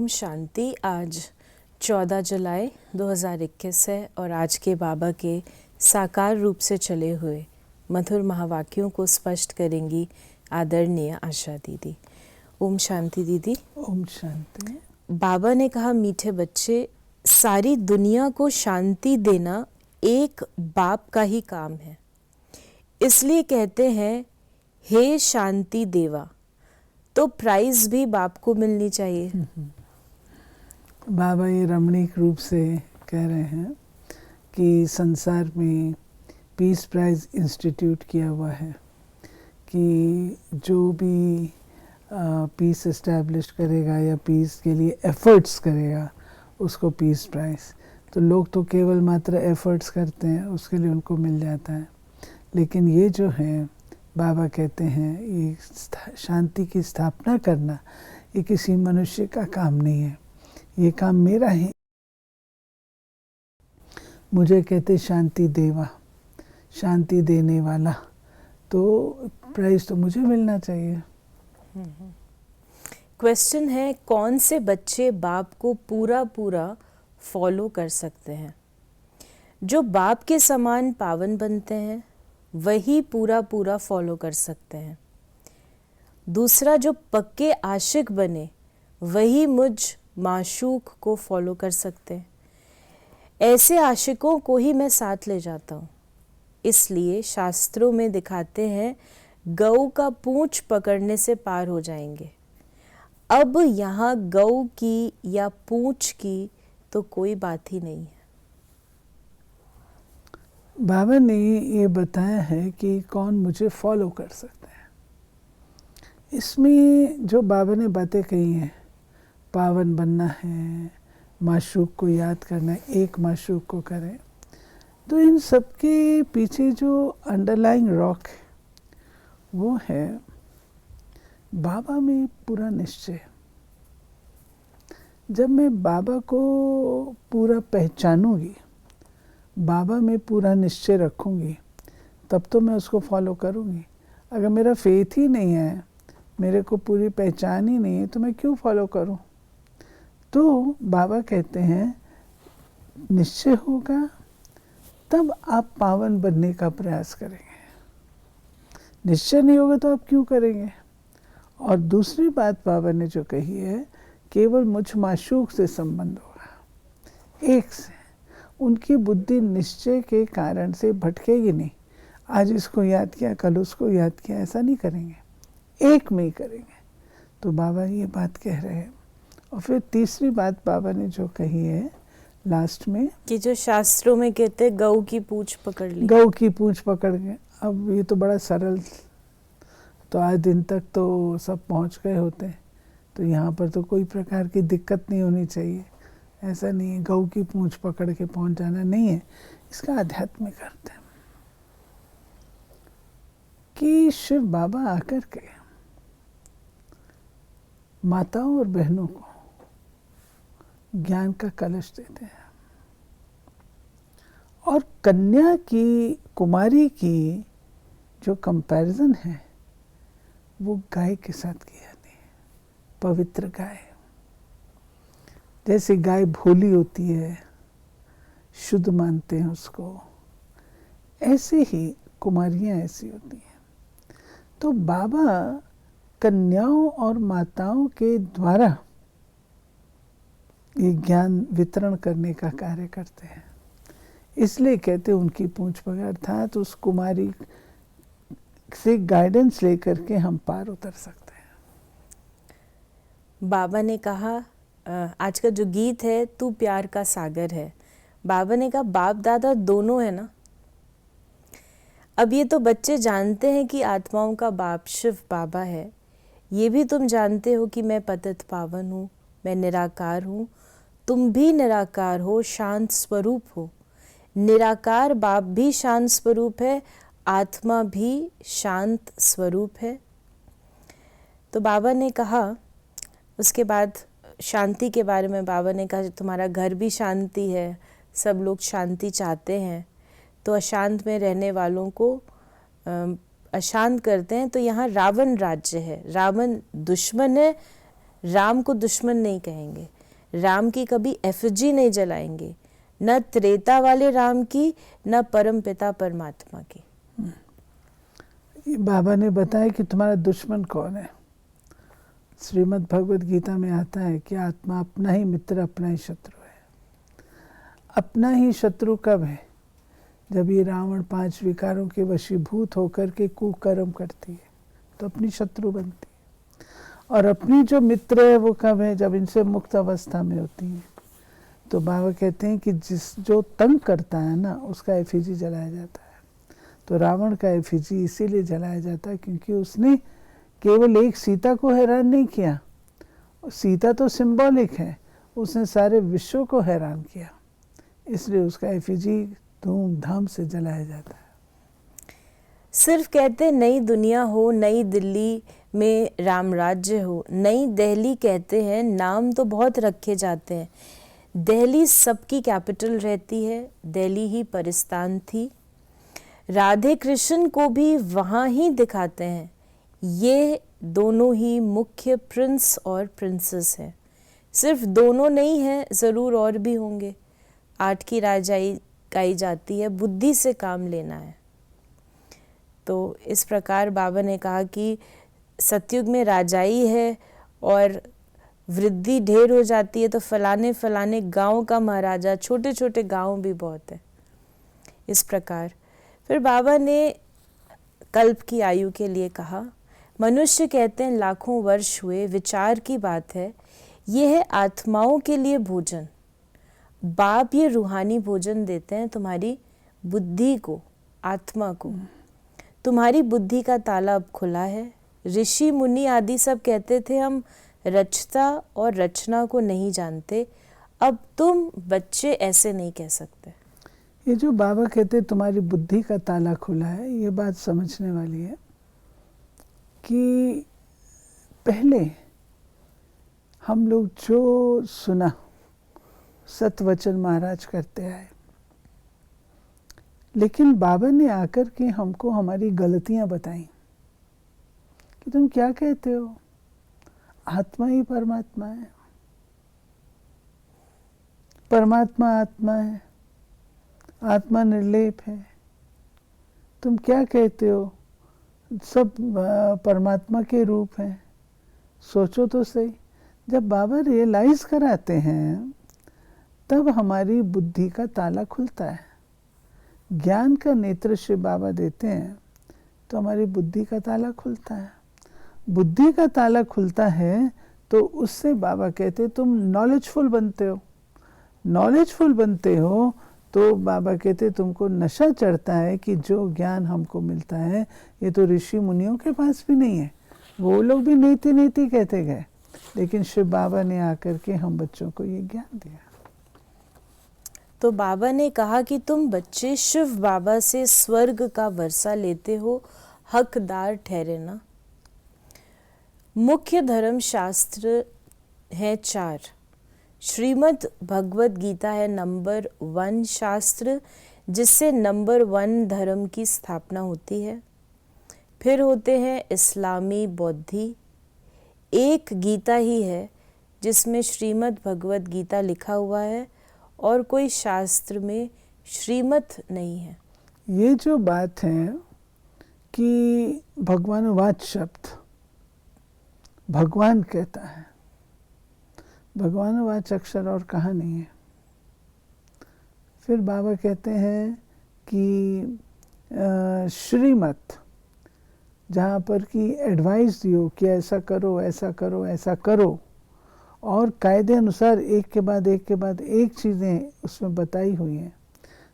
ओम शांति। आज 14 जुलाई 2021 है और आज के बाबा के साकार रूप से चले हुए मधुर महावाक्यों को स्पष्ट करेंगी आदरणीय आशा दीदी। ओम शांति दीदी। ओम शांति। बाबा ने कहा, मीठे बच्चे, सारी दुनिया को शांति देना एक बाप का ही काम है, इसलिए कहते हैं हे शांति देवा। तो प्राइज भी बाप को मिलनी चाहिए। बाबा ये रमणीक रूप से कह रहे हैं कि संसार में पीस प्राइज इंस्टीट्यूट किया हुआ है कि जो भी पीस एस्टैब्लिश करेगा या पीस के लिए एफर्ट्स करेगा उसको पीस प्राइज। तो लोग तो केवल मात्र एफर्ट्स करते हैं, उसके लिए उनको मिल जाता है। लेकिन ये जो है बाबा कहते हैं ये शांति की स्थापना करना ये किसी मनुष्य का काम नहीं है, ये काम मेरा है। मुझे कहते शांति देवा, शांति देने वाला, तो प्राइज तो मुझे मिलना चाहिए। क्वेश्चन है, कौन से बच्चे बाप को पूरा पूरा फॉलो कर सकते हैं? जो बाप के समान पावन बनते हैं वही पूरा पूरा फॉलो कर सकते हैं। दूसरा, जो पक्के आशिक बने वही मुझ माशूक को फॉलो कर सकते हैं। ऐसे आशिकों को ही मैं साथ ले जाता हूँ। इसलिए शास्त्रों में दिखाते हैं गऊ का पूंछ पकड़ने से पार हो जाएंगे। अब यहाँ गऊ की या पूंछ की तो कोई बात ही नहीं है। बाबा ने ये बताया है कि कौन मुझे फॉलो कर सकता है। इसमें जो बाबा ने बातें कही हैं, पावन बनना है, माशूक को याद करना है, एक माशूक को करें, तो इन सब के पीछे जो अंडरलाइंग रॉक है वो है बाबा में पूरा निश्चय। जब मैं बाबा को पूरा पहचानूंगी, बाबा में पूरा निश्चय रखूंगी, तब तो मैं उसको फॉलो करूंगी। अगर मेरा फेथ ही नहीं है, मेरे को पूरी पहचान ही नहीं है, तो मैं क्यों फॉलो करूं? तो बाबा कहते हैं निश्चय होगा तब आप पावन बनने का प्रयास करेंगे। निश्चय नहीं होगा तो आप क्यों करेंगे? और दूसरी बात बाबा ने जो कही है, केवल मुझ माशूक से संबंध होगा, एक से। उनकी बुद्धि निश्चय के कारण से भटकेगी नहीं। आज इसको याद किया, कल उसको याद किया, ऐसा नहीं करेंगे, एक में ही करेंगे। तो बाबा ये बात कह रहे हैं। और फिर तीसरी बात बाबा ने जो कही है लास्ट में कि जो शास्त्रों में कहते हैं गऊ की पूंछ पकड़ ली, गऊ की पूंछ पकड़ के। अब ये तो बड़ा सरल, तो आज दिन तक तो सब पहुंच गए होते हैं, तो यहाँ पर तो कोई प्रकार की दिक्कत नहीं होनी चाहिए। ऐसा नहीं है गऊ की पूंछ पकड़ के पहुंच जाना नहीं है। इसका आध्यात्मिक अर्थ है कि शिव बाबा आकर के माताओं और बहनों को ज्ञान का कलश देते हैं, और कन्या की, कुमारी की जो कंपैरिजन है वो गाय के साथ की जाती है। पवित्र गाय, जैसे गाय भोली होती है, शुद्ध मानते हैं उसको, ऐसे ही कुमारियां ऐसी होती हैं। तो बाबा कन्याओं और माताओं के द्वारा ये ज्ञान वितरण करने का कार्य करते हैं। इसलिए कहते हैं उनकी पूंछ पकड़, अर्थात उस कुमारी से गाइडेंस लेकर के हम पार उतर सकते हैं। बाबा ने कहा, आज का जो गीत है तू प्यार का सागर है, बाबा ने कहा बाप दादा दोनों है ना। अब ये तो बच्चे जानते हैं कि आत्माओं का बाप शिव बाबा है। ये भी तुम जानते हो कि मैं पतित पावन हूँ, मैं निराकार हूँ, तुम भी निराकार हो, शांत स्वरूप हो। निराकार बाप भी शांत स्वरूप है, आत्मा भी शांत स्वरूप है। तो बाबा ने कहा, उसके बाद शांति के बारे में बाबा ने कहा तुम्हारा घर भी शांति है, सब लोग शांति चाहते हैं, तो अशांत में रहने वालों को अशांत करते हैं। तो यहाँ रावण राज्य है, रावण दुश्मन है, राम को दुश्मन नहीं कहेंगे। राम की कभी एफिजी नहीं जलाएंगे, न त्रेता वाले राम की, न परम पिता परमात्मा की। बाबा ने बताया कि तुम्हारा दुश्मन कौन है। श्रीमद् भगवद गीता में आता है कि आत्मा अपना ही मित्र, अपना ही शत्रु है। अपना ही शत्रु कब है? जब ये रावण 5 विकारों के वशीभूत होकर के कुकर्म करती है तो अपनी शत्रु बनती है। और अपनी जो मित्र है वो कब है? जब इनसे मुक्त अवस्था में होती है। तो बाबा कहते हैं कि जो तंग करता है ना, उसका एफिजी जलाया जाता है। तो रावण का एफिजी इसीलिए जलाया जाता है क्योंकि उसने केवल एक सीता को हैरान नहीं किया। सीता तो सिंबॉलिक है, उसने सारे विश्व को हैरान किया, इसलिए उसका एफिजी धूमधाम से जलाया जाता है। सिर्फ कहते नई दुनिया हो, नई दिल्ली में राम राज्य हो, नई दिल्ली कहते हैं, नाम तो बहुत रखे जाते हैं। दिल्ली सबकी कैपिटल रहती है, दिल्ली ही परिस्तान थी। राधे कृष्ण को भी वहाँ ही दिखाते हैं। ये दोनों ही मुख्य प्रिंस और प्रिंसेस हैं। सिर्फ दोनों नहीं हैं, ज़रूर और भी होंगे। 8 की राजाई गाई जाती है, बुद्धि से काम लेना है। तो इस प्रकार बाबा ने कहा कि सतयुग में राजाई है और वृद्धि ढेर हो जाती है तो फलाने फलाने गांव का महाराजा, छोटे छोटे गांव भी बहुत है। इस प्रकार फिर बाबा ने कल्प की आयु के लिए कहा। मनुष्य कहते हैं लाखों वर्ष हुए, विचार की बात है। ये है आत्माओं के लिए भोजन। बाप ये रूहानी भोजन देते हैं तुम्हारी बुद्धि को, आत्मा को। तुम्हारी बुद्धि का ताला अब खुला है। ऋषि मुनि आदि सब कहते थे हम रचता और रचना को नहीं जानते। अब तुम बच्चे ऐसे नहीं कह सकते। ये जो बाबा कहते तुम्हारी बुद्धि का ताला खुला है, ये बात समझने वाली है कि पहले हम लोग जो सुना सतवचन महाराज करते आए, लेकिन बाबा ने आकर के हमको हमारी गलतियां बताई कि तुम क्या कहते हो, आत्मा ही परमात्मा है, परमात्मा आत्मा है, आत्मा निर्लेप है। तुम क्या कहते हो, सब परमात्मा के रूप हैं। सोचो तो सही। जब बाबा रियलाइज कराते हैं तब हमारी बुद्धि का ताला खुलता है। ज्ञान का नेत्र श्री बाबा देते हैं तो हमारी बुद्धि का ताला खुलता है। बुद्धि का ताला खुलता है तो उससे बाबा कहते तुम नॉलेजफुल बनते हो। नॉलेजफुल बनते हो तो बाबा कहते तुमको नशा चढ़ता है कि जो ज्ञान हमको मिलता है ये तो ऋषि मुनियों के पास भी नहीं है। वो लोग भी नीति नीति कहते गए, लेकिन शिव बाबा ने आकर के हम बच्चों को ये ज्ञान दिया। तो बाबा ने कहा कि तुम बच्चे शिव बाबा से स्वर्ग का वर्षा लेते हो, हकदार ठहरे ना। मुख्य धर्म शास्त्र है 4। श्रीमद् भगवद गीता है नंबर 1 शास्त्र, जिससे नंबर 1 धर्म की स्थापना होती है। फिर होते हैं इस्लामी बौद्धि। एक गीता ही है जिसमें श्रीमद् भगवद गीता लिखा हुआ है और कोई शास्त्र में श्रीमत नहीं है। ये जो बात है कि भगवानुवाच शब्द भगवान कहता है, भगवानुवाच अक्षर और कहाँ नहीं है। फिर बाबा कहते हैं कि श्रीमत, जहाँ पर कि एडवाइस दियो कि ऐसा करो ऐसा करो ऐसा करो, और कायदे अनुसार एक के बाद एक चीज़ें उसमें बताई हुई हैं।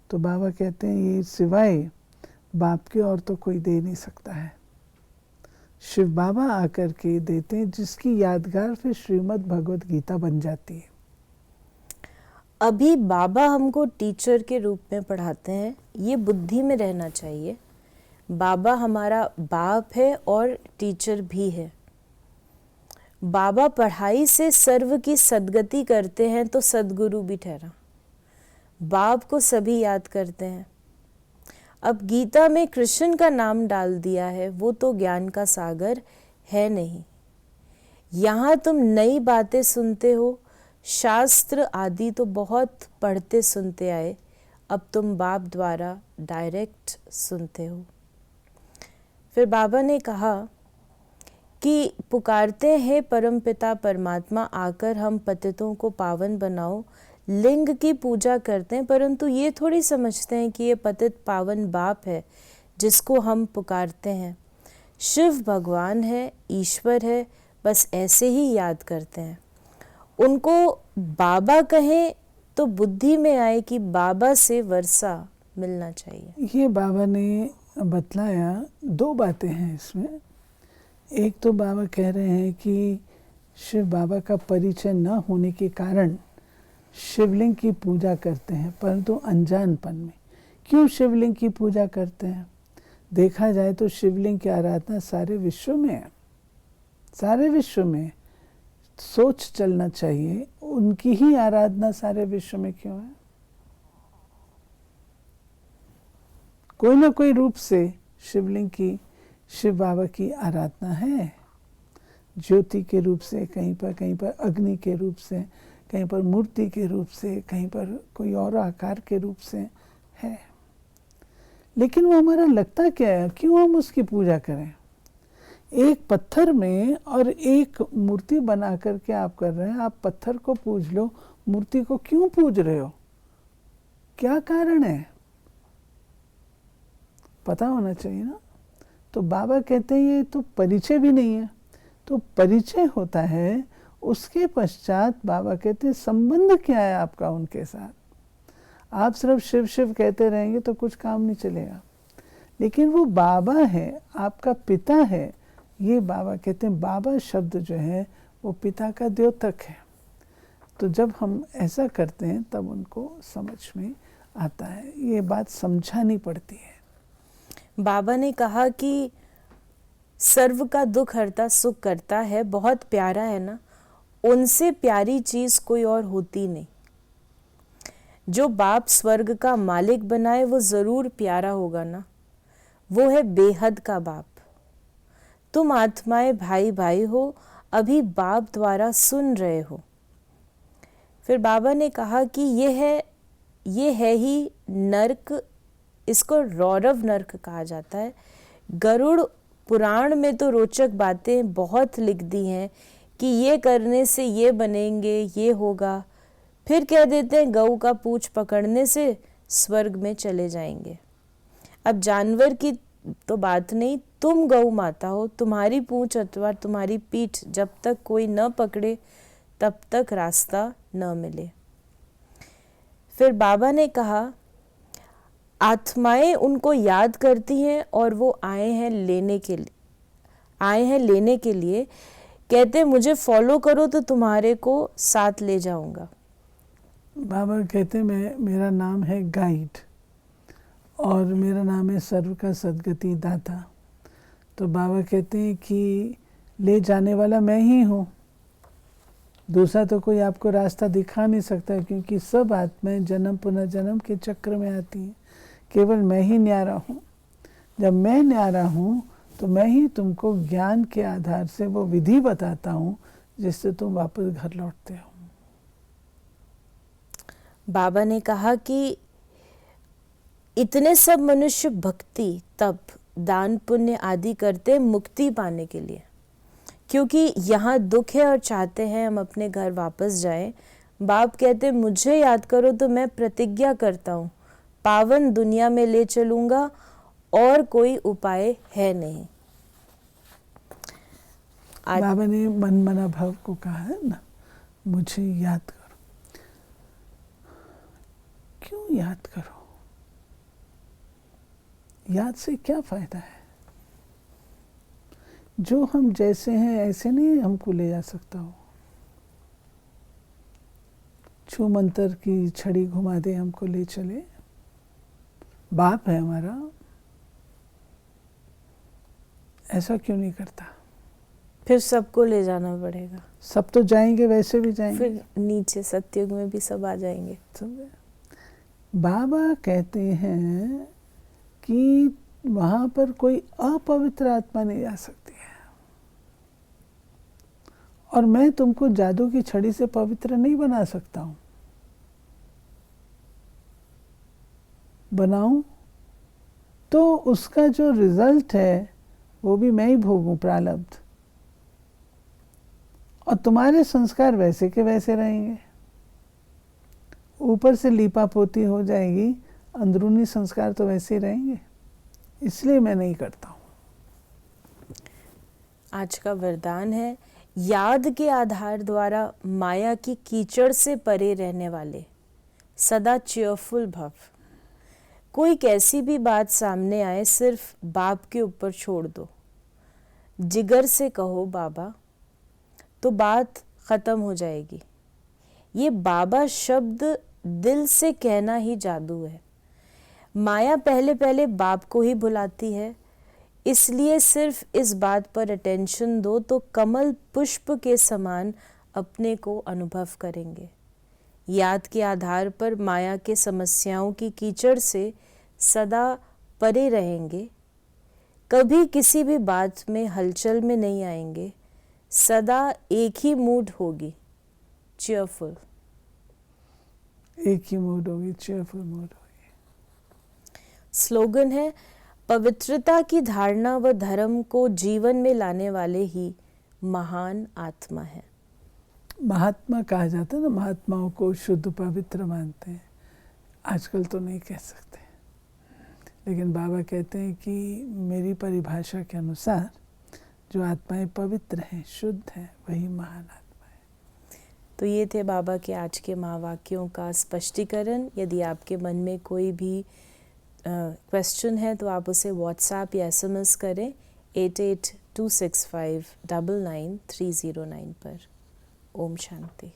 तो बाबा कहते हैं ये सिवाय बाप के और तो कोई दे नहीं सकता है। शिव बाबा आकर के देते हैं, जिसकी यादगार फिर श्रीमद् भगवद गीता बन जाती है। अभी बाबा हमको टीचर के रूप में पढ़ाते हैं, ये बुद्धि में रहना चाहिए। बाबा हमारा बाप है और टीचर भी है। बाबा पढ़ाई से सर्व की सद्गति करते हैं तो सद्गुरु भी ठहरा। बाप को सभी याद करते हैं। अब गीता में कृष्ण का नाम डाल दिया है, वो तो ज्ञान का सागर है नहीं। यहाँ तुम नई बातें सुनते हो शास्त्र आदि तो बहुत पढ़ते सुनते आए, अब तुम बाप द्वारा डायरेक्ट सुनते हो। फिर बाबा ने कहा कि पुकारते हैं परमपिता परमात्मा, आकर हम पतितों को पावन बनाओ। लिंग की पूजा करते हैं, परंतु ये थोड़ी समझते हैं कि ये पतित पावन बाप है जिसको हम पुकारते हैं। शिव भगवान है, ईश्वर है, बस ऐसे ही याद करते हैं। उनको बाबा कहें तो बुद्धि में आए कि बाबा से वर्षा मिलना चाहिए। ये बाबा ने बतलाया, दो बातें हैं इसमें। एक तो बाबा कह रहे हैं कि शिव बाबा का परिचय न होने के कारण शिवलिंग की पूजा करते हैं, परंतु अनजानपन में। क्यों शिवलिंग की पूजा करते हैं? देखा जाए तो शिवलिंग की आराधना सारे विश्व में है, सारे विश्व में। सोच चलना चाहिए, उनकी ही आराधना सारे विश्व में क्यों है? कोई ना कोई रूप से शिवलिंग की, शिव बाबा की आराधना है। ज्योति के रूप से, कहीं पर अग्नि के रूप से, कहीं पर मूर्ति के रूप से, कहीं पर कोई और आकार के रूप से है। लेकिन वो हमारा लगता क्या है? क्यों हम उसकी पूजा करें? एक पत्थर में और एक मूर्ति बना करके आप कर रहे हैं। आप पत्थर को पूज लो, मूर्ति को क्यों पूज रहे हो? क्या कारण है? पता होना चाहिए ना। तो बाबा कहते हैं ये तो परिचय भी नहीं है। तो परिचय होता है, उसके पश्चात बाबा कहते हैं संबंध क्या है आपका उनके साथ। आप सिर्फ शिव शिव कहते रहेंगे तो कुछ काम नहीं चलेगा। लेकिन वो बाबा है, आपका पिता है। ये बाबा कहते हैं, बाबा शब्द जो है वो पिता का द्योतक है। तो जब हम ऐसा करते हैं तब उनको समझ में आता है। ये बात समझानी पड़ती है। बाबा ने कहा कि सर्व का दुख हरता सुख करता है, बहुत प्यारा है ना। उनसे प्यारी चीज कोई और होती नहीं। जो बाप स्वर्ग का मालिक बनाए वो जरूर प्यारा होगा ना। वो है बेहद का बाप। तुम आत्माएं भाई भाई हो, अभी बाप द्वारा सुन रहे हो। फिर बाबा ने कहा कि ये है ही नर्क। इसको रौरव नर्क कहा जाता है। गरुड़ पुराण में तो रोचक बातें बहुत लिख दी हैं कि ये करने से ये बनेंगे, ये होगा। फिर कह देते हैं गऊ का पूंछ पकड़ने से स्वर्ग में चले जाएंगे। अब जानवर की तो बात नहीं, तुम गौ माता हो, तुम्हारी पूंछ अथवा तुम्हारी पीठ जब तक कोई न पकड़े तब तक रास्ता न मिले। फिर बाबा ने कहा आत्माएं उनको याद करती हैं और वो आए हैं लेने के लिए। कहते मुझे फॉलो करो तो तुम्हारे को साथ ले जाऊंगा। बाबा कहते मेरा नाम है गाइड और मेरा नाम है सर्व का सद्गति दाता। तो बाबा कहते हैं कि ले जाने वाला मैं ही हूँ, दूसरा तो कोई आपको रास्ता दिखा नहीं सकता, क्योंकि सब आत्माएं जन्म पुनर्जन्म के चक्र में आती हैं। केवल मैं ही न्यारा हूँ। जब मैं न्यारा हूँ तो मैं ही तुमको ज्ञान के आधार से वो विधि बताता हूँ जिससे तुम वापस घर लौटते हो। बाबा ने कहा कि इतने सब मनुष्य भक्ति तप दान पुण्य आदि करते मुक्ति पाने के लिए, क्योंकि यहाँ दुख है और चाहते हैं हम अपने घर वापस जाएं। बाप कहते मुझे याद करो तो मैं प्रतिज्ञा करता हूँ पावन दुनिया में ले चलूंगा और कोई उपाय है नहीं। बाबा ने मन मना भाव को कहा है ना, मुझे याद करो। क्यों याद करो? याद से क्या फायदा है? जो हम जैसे हैं ऐसे नहीं हमको ले जा सकता हो। छू मंत्र की छड़ी घुमा दे हमको ले चले। बाप है हमारा, ऐसा क्यों नहीं करता? फिर सबको ले जाना पड़ेगा। सब तो जाएंगे, वैसे भी जाएंगे। फिर नीचे सत्युग में भी सब आ जाएंगे। बाबा कहते हैं कि वहां पर कोई अपवित्र आत्मा नहीं जा सकती है और मैं तुमको जादू की छड़ी से पवित्र नहीं बना सकता हूँ। बनाऊं तो उसका जो रिजल्ट है वो भी मैं ही भोगूं, प्रारब्ध। और तुम्हारे संस्कार वैसे के वैसे रहेंगे, ऊपर से लीपा पोती हो जाएगी, अंदरूनी संस्कार तो वैसे ही रहेंगे। इसलिए मैं नहीं करता हूँ। आज का वरदान है, याद के आधार द्वारा माया की कीचड़ से परे रहने वाले सदा चेयरफुल भव। कोई कैसी भी बात सामने आए सिर्फ बाप के ऊपर छोड़ दो, जिगर से कहो बाबा, तो बात खत्म हो जाएगी। ये बाबा शब्द दिल से कहना ही जादू है। माया पहले पहले बाप को ही बुलाती है, इसलिए सिर्फ इस बात पर अटेंशन दो तो कमल पुष्प के समान अपने को अनुभव करेंगे। याद के आधार पर माया के समस्याओं की कीचड़ से सदा परे रहेंगे, कभी किसी भी बात में हलचल में नहीं आएंगे, सदा एक ही मूड होगी, चेयरफुल। एक ही मूड होगी, चेयरफुल मूड होगी। स्लोगन है, पवित्रता की धारणा व धर्म को जीवन में लाने वाले ही महान आत्मा है। महात्मा कहा जाता है ना, महात्माओं को शुद्ध पवित्र मानते हैं। आजकल तो नहीं कह सकते, लेकिन बाबा कहते हैं कि मेरी परिभाषा के अनुसार जो आत्माएं पवित्र हैं, शुद्ध हैं, वही महान आत्मा है। तो ये थे बाबा के आज के महावाक्यों का स्पष्टीकरण। यदि आपके मन में कोई भी क्वेश्चन है तो आप उसे व्हाट्सएप या SMS करें 8826599309 पर। ओम शांति।